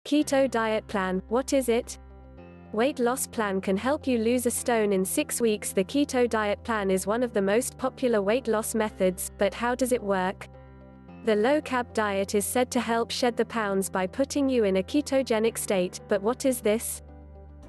Keto Diet Plan, what is it? Weight loss plan can help you lose a stone in 6 weeks. The Keto Diet Plan is one of the most popular weight loss methods, but how does it work? The low-carb diet is said to help shed the pounds by putting you in a ketogenic state, but what is this?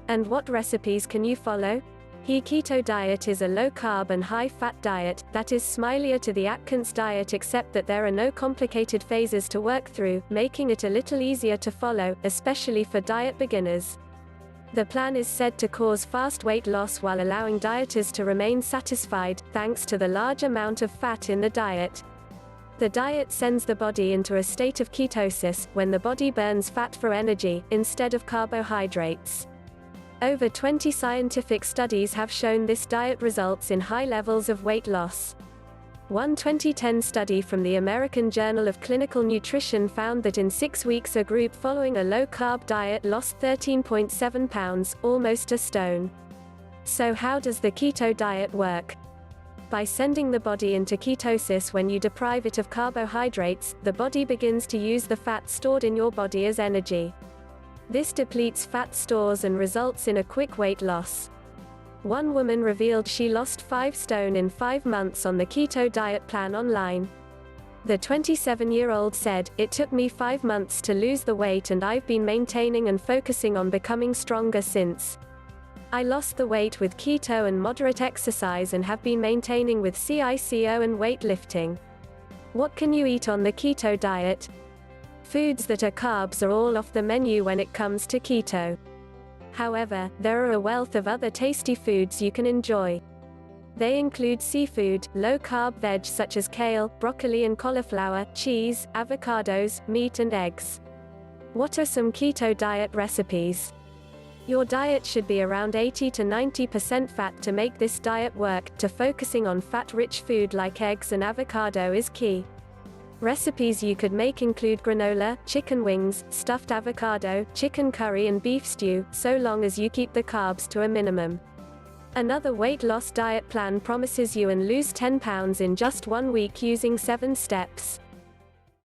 And what recipes can you follow? The Keto Diet is a low-carb and high-fat diet, that is similar to the Atkins diet except that there are no complicated phases to work through, making it a little easier to follow, especially for diet beginners. The plan is said to cause fast weight loss while allowing dieters to remain satisfied, thanks to the large amount of fat in the diet. The diet sends the body into a state of ketosis, when the body burns fat for energy, instead of carbohydrates. Over 20 scientific studies have shown this diet results in high levels of weight loss. One 2010 study from the American Journal of Clinical Nutrition found that in 6 weeks a group following a low-carb diet lost 13.7 pounds, almost a stone. So how does the keto diet work? By sending the body into ketosis when you deprive it of carbohydrates, the body begins to use the fat stored in your body as energy. This depletes fat stores and results in a quick weight loss. One woman revealed she lost 5 stone in 5 months on the Keto Diet Plan online. The 27-year-old said, "It took me 5 months to lose the weight and I've been maintaining and focusing on becoming stronger since. I lost the weight with keto and moderate exercise and have been maintaining with CICO and weightlifting." What can you eat on the keto diet? Foods that are carbs are all off the menu when it comes to keto. However, there are a wealth of other tasty foods you can enjoy. They include seafood, low-carb veg such as kale, broccoli and cauliflower, cheese, avocados, meat and eggs. What are some keto diet recipes? Your diet should be around 80 to 90% fat to make this diet work. To focusing on fat-rich food like eggs and avocado is key. Recipes you could make include granola, chicken wings, stuffed avocado, chicken curry and beef stew, so long as you keep the carbs to a minimum. Another weight loss diet plan promises you and lose 10 pounds in just 1 week using 7 steps.